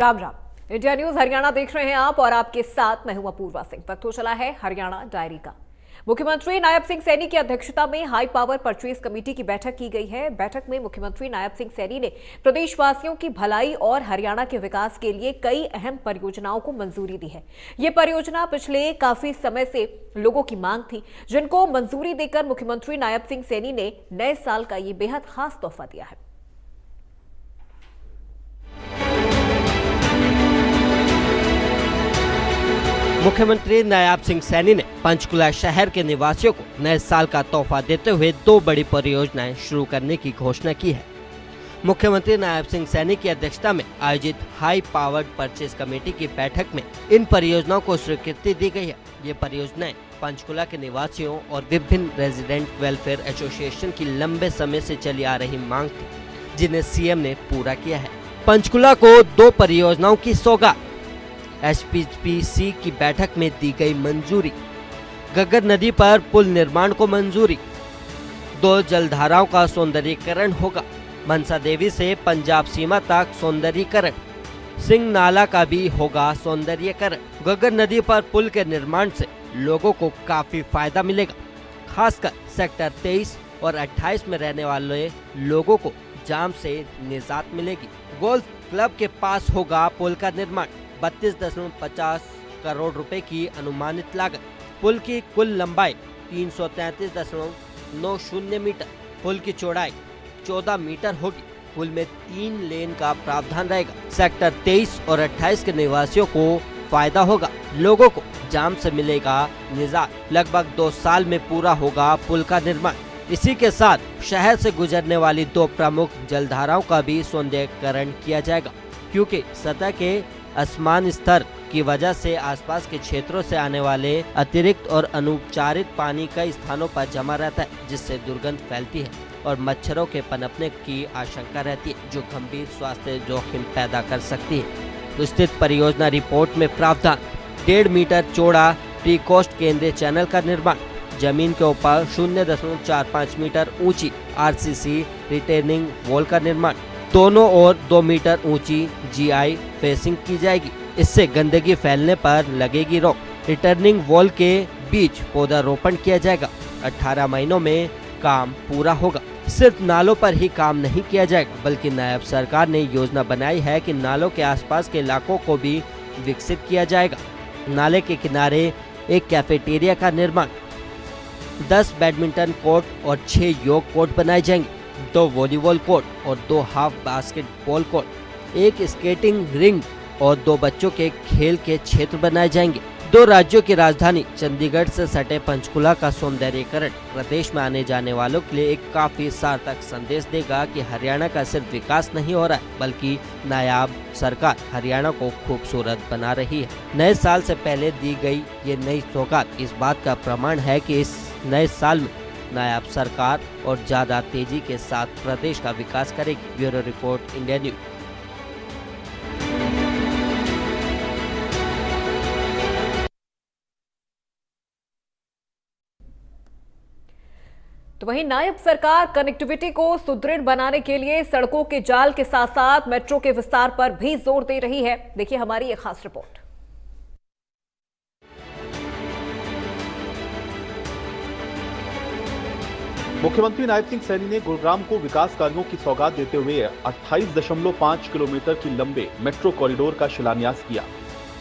Ram Ram. India news Haryana देख रहे हैं आप और आपके साथ मैं हूं अपूर्वा सिंह। वक्त हो चला है हरियाणा डायरी का। मुख्यमंत्री नायब सिंह सैनी की अध्यक्षता में हाई पावर परचेज कमेटी की बैठक की गई है। बैठक में मुख्यमंत्री नायब सिंह सैनी ने प्रदेशवासियों की भलाई और हरियाणा के विकास के लिए कई अहम परियोजनाओं को मंजूरी दी है। ये परियोजना पिछले काफी समय से लोगों की मांग थी, जिनको मंजूरी देकर मुख्यमंत्री नायब सिंह सैनी ने नए साल का ये बेहद खास तोहफा दिया है। मुख्यमंत्री नायब सिंह सैनी ने पंचकुला शहर के निवासियों को नए साल का तोहफा देते हुए 2 बड़ी परियोजनाएं शुरू करने की घोषणा की है। मुख्यमंत्री नायब सिंह सैनी की अध्यक्षता में आयोजित हाई पावर्ड परचेज कमेटी की बैठक में इन परियोजनाओं को स्वीकृति दी गई है। ये परियोजनाएं पंचकुला के निवासियों और विभिन्न रेजिडेंट वेलफेयर एसोसिएशन की लंबे समय से चली आ रही मांग थी, जिन्हें सीएम ने पूरा किया है। पंचकुला को 2 परियोजनाओं की सौगात। एसपीपीसी की बैठक में दी गई मंजूरी। गग्गर नदी पर पुल निर्माण को मंजूरी। 2 जलधाराओं का सौंदर्यीकरण होगा। मनसा देवी से पंजाब सीमा तक सौंदर्यीकरण। सिंह नाला का भी होगा सौंदर्यीकरण। गग्गर नदी पर पुल के निर्माण से लोगों को काफी फायदा मिलेगा। खासकर सेक्टर 23 और 28 में रहने वाले लोगों को जाम से निजात मिलेगी। गोल्फ क्लब के पास होगा पुल का निर्माण। 32.50 करोड़ रुपए की अनुमानित लागत। पुल की कुल लंबाई 333.90 मीटर। पुल की चौड़ाई 14 मीटर होगी। पुल में 3 लेन का प्रावधान रहेगा। सेक्टर 23 और 28 के निवासियों को फायदा होगा। लोगों को जाम से मिलेगा निजात। लगभग 2 साल में पूरा होगा पुल का निर्माण। इसी के साथ शहर से गुजरने वाली 2 प्रमुख जलधाराओं का भी सौंदर्यीकरण किया जाएगा, क्योंकि सतह के असमान स्तर की वजह से आसपास के क्षेत्रों से आने वाले अतिरिक्त और अनुपचारित पानी कई स्थानों पर जमा रहता है, जिससे दुर्गंध फैलती है और मच्छरों के पनपने की आशंका रहती है, जो गंभीर स्वास्थ्य जोखिम पैदा कर सकती है। विस्तृत परियोजना रिपोर्ट में प्रावधान। 1.5 मीटर चौड़ा प्री कोस्ट केंद्रीय चैनल का निर्माण। जमीन के ऊपर 0.45 मीटर ऊंची आरसीसी रिटेनिंग वॉल का निर्माण। दोनों ओर 2 मीटर ऊंची जीआई फेसिंग की जाएगी। इससे गंदगी फैलने पर लगेगी रोक। रिटर्निंग वॉल के बीच पौधारोपण किया जाएगा। 18 महीनों में काम पूरा होगा। सिर्फ नालों पर ही काम नहीं किया जाएगा, बल्कि नायब सरकार ने योजना बनाई है कि नालों के आसपास के इलाकों को भी विकसित किया जाएगा। नाले के किनारे एक कैफेटेरिया का निर्माण। 10 बैडमिंटन कोर्ट और 6 योग कोर्ट बनाए जाएंगे। 2 वॉलीबॉल कोर्ट और 2 half basketball court. 1 skating ring और 2 बच्चों के खेल के क्षेत्र बनाए जाएंगे। 2 राज्यों की राजधानी चंडीगढ़ से सटे पंचकुला का सौंदर्यीकरण प्रदेश में आने जाने वालों के लिए एक काफी सार्थक संदेश देगा कि हरियाणा का सिर्फ विकास नहीं हो रहा है, बल्कि नायाब सरकार हरियाणा को खूबसूरत बना रही है। नए साल से पहले दी गई ये नई सौगात इस बात का प्रमाण है कि इस नए साल में नायब सरकार और ज्यादा तेजी के साथ प्रदेश का विकास करेगी। Bureau report, India news. तो वहीं नायब सरकार कनेक्टिविटी को सुदृढ़ बनाने के लिए सड़कों के जाल के साथ साथ मेट्रो के विस्तार पर भी जोर दे रही है। देखिए हमारी एक खास रिपोर्ट। मुख्यमंत्री नायब सिंह सैनी ने गुरुग्राम को विकास कार्यों की सौगात देते हुए 28.5 किलोमीटर की लंबे मेट्रो कॉरिडोर का शिलान्यास किया।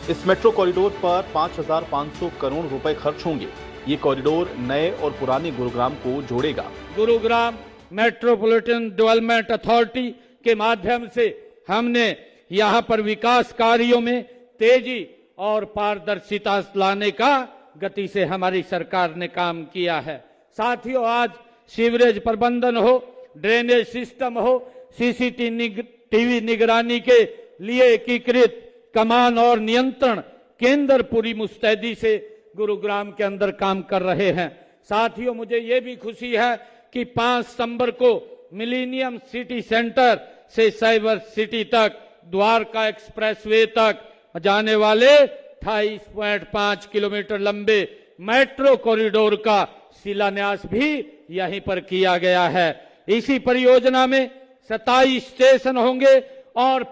इस मेट्रो कॉरिडोर पर 5,500 करोड़ रुपए खर्च होंगे। ये कॉरिडोर नए और पुराने गुरुग्राम को जोड़ेगा। गुरुग्राम मेट्रोपॉलिटन डेवलपमेंट अथॉरिटी के माध्यम से हमने यहाँ पर विकास कार्यों में तेजी और पारदर्शिता लाने का गति से हमारी सरकार ने काम किया है। साथियों, आज सीवरेज प्रबंधन हो, ड्रेनेज सिस्टम हो, सीसीटीवी निगरानी के लिए एकीकृत कमान और नियंत्रण केंद्र पूरी मुस्तैदी से गुरुग्राम के अंदर काम कर रहे हैं। साथियों, मुझे ये भी खुशी है कि 5 सितंबर को मिलेनियम सिटी सेंटर से साइबर सिटी तक, द्वारका एक्सप्रेसवे तक जाने वाले 28.5 किलोमीटर लंबे मेट्रो कॉरिडोर का शिलान्यास भी यहीं पर किया गया है। इसी परियोजना में 27 स्टेशन होंगे और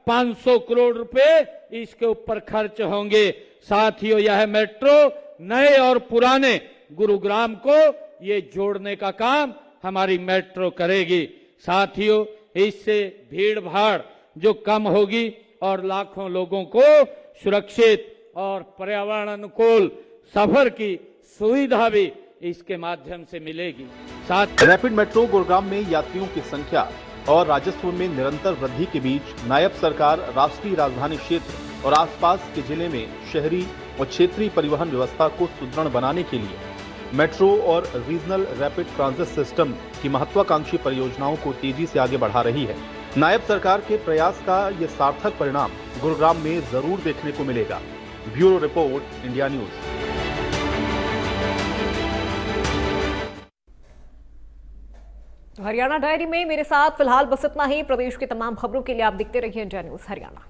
500 करोड़ रुपए इसके ऊपर खर्च होंगे। साथियों, यह मेट्रो नए और पुराने गुरुग्राम को ये जोड़ने का काम हमारी मेट्रो करेगी। साथियों, इससे भीड़ भाड़ जो कम होगी और लाखों लोगों को सुरक्षित और पर्यावरण अनुकूल सफर की सुविधा भी इसके माध्यम से मिलेगी। साथ रैपिड मेट्रो गुरुग्राम में यात्रियों की संख्या और राजस्व में निरंतर वृद्धि के बीच नायब सरकार राष्ट्रीय राजधानी क्षेत्र और आसपास के जिले में शहरी और क्षेत्रीय परिवहन व्यवस्था को सुदृढ़ बनाने के लिए मेट्रो और रीजनल रैपिड ट्रांजिट सिस्टम की महत्वाकांक्षी परियोजनाओं को तेजी से आगे बढ़ा रही है। नायब सरकार के प्रयास का यह सार्थक परिणाम गुरुग्राम में जरूर देखने को मिलेगा। Bureau report, India news. Haryana diary में मेरे साथ फिलहाल बस इतना ही। प्रदेश की तमाम खबरों के लिए आप देखते रहिए इंडिया न्यूज हरियाणा।